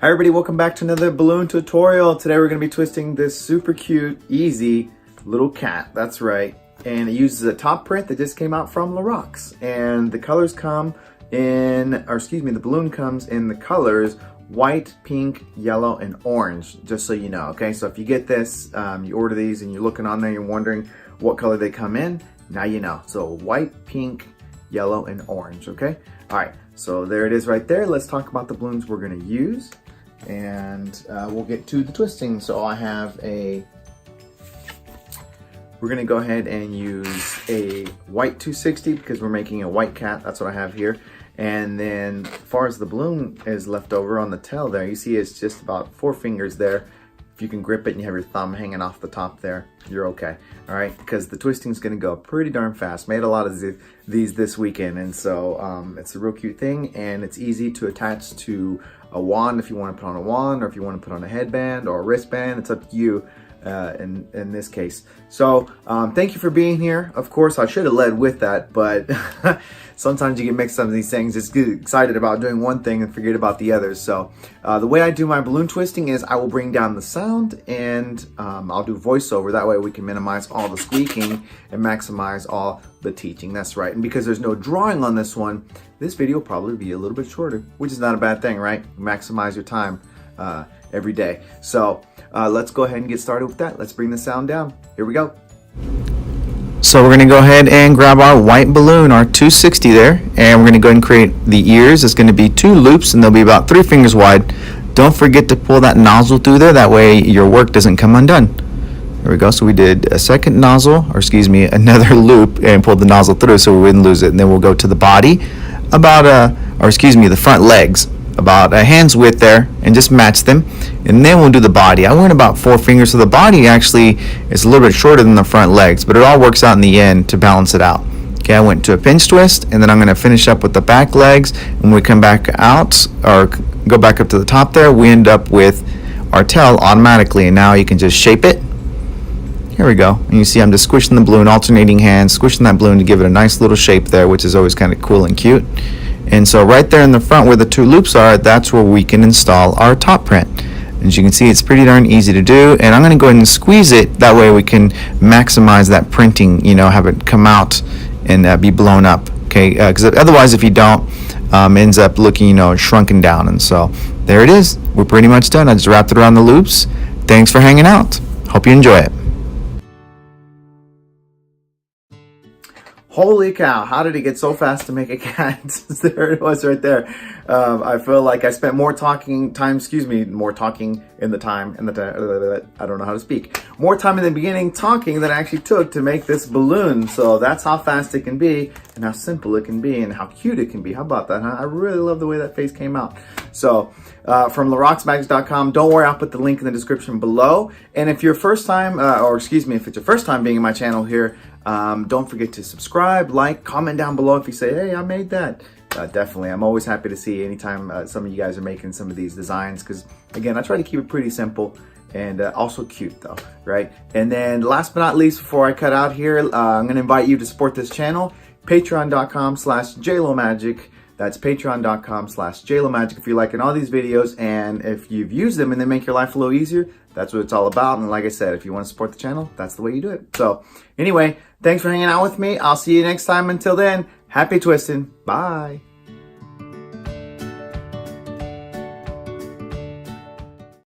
Hi everybody, welcome back to another balloon tutorial. Today we're going to be twisting this super cute, easy little cat. That's right. And it uses a top print that just came out from Lorax. And the colors come in, the balloon comes in the colors white, pink, yellow, and orange, just so you know, okay? So if you get this, you order these and you're looking on there, you're wondering what color they come in, now you know. So white, pink, yellow, and orange, okay? All right, so there it is right there. Let's talk about the balloons we're gonna use. And we'll get to the twisting. So I have we're gonna go ahead and use a white 260 because we're making a white cat. That's what I have here. And then as far as the balloon is left over on the tail there, you see it's just about 4 fingers there. If you can grip it and you have your thumb hanging off the top there, you're okay. All right, because the twisting is gonna go pretty darn fast. Made a lot of these this weekend, and so it's a real cute thing, and it's easy to attach to a wand if you want to put on a wand, or if you want to put on a headband or a wristband. It's up to you in this case. So thank you for being here. Of course, I should have led with that, but sometimes you get mixed up in these things. Just get excited about doing one thing and forget about the others. So the way I do my balloon twisting is I will bring down the sound and I'll do voiceover. That way we can minimize all the squeaking and maximize all the teaching. That's right. And because there's no drawing on this one, this video will probably be a little bit shorter, which is not a bad thing, right? Maximize your time every day. So let's go ahead and get started with that. Let's bring the sound down. Here we go. So we're going to go ahead and grab our white balloon, our 260 there, and we're going to go ahead and create the ears. It's going to be 2 loops and they'll be about 3 fingers wide. Don't forget to pull that nozzle through there, that way your work doesn't come undone. There we go. So we did a second nozzle, or another loop, and pulled the nozzle through so we wouldn't lose it. And then we'll go to the body, the front legs, about a hand's width there, and just match them. And then we'll do the body. I went about 4 fingers, so the body actually is a little bit shorter than the front legs, but it all works out in the end to balance it out. Okay, I went to a pinch twist, and then I'm going to finish up with the back legs. And when we come back out, or go back up to the top there, we end up with our tail automatically. And now you can just shape it. Here we go. And you see I'm just squishing the balloon, alternating hands, squishing that balloon to give it a nice little shape there, which is always kind of cool and cute. And so right there in the front where the 2 loops are, that's where we can install our top print. As you can see, it's pretty darn easy to do, and I'm going to go ahead and squeeze it. That way we can maximize that printing, have it come out and be blown up, okay? Because otherwise, if you don't, ends up looking, shrunken down. And so there it is. We're pretty much done. I just wrapped it around the loops. Thanks for hanging out. Hope you enjoy it. Holy cow, how did it get so fast to make a cat? There it was right there. I feel like I spent more talking in the time, I don't know how to speak. More time in the beginning talking than I actually took to make this balloon. So that's how fast it can be, and how simple it can be, and how cute it can be. How about that, huh? I really love the way that face came out. So from LoraxMagic.com, don't worry, I'll put the link in the description below. And if you're first time, if it's your first time being in my channel here, don't forget to subscribe, like, comment down below if you say, hey, I made that. Definitely, I'm always happy to see anytime some of you guys are making some of these designs, because again, I try to keep it pretty simple and also cute though, right? And then last but not least, before I cut out here, I'm going to invite you to support this channel, patreon.com/JLoMagic. That's patreon.com/JLoMagic if you're liking all these videos, and if you've used them and they make your life a little easier, that's what it's all about. And like I said, if you want to support the channel, that's the way you do it. So anyway, thanks for hanging out with me. I'll see you next time. Until then, happy twisting. Bye.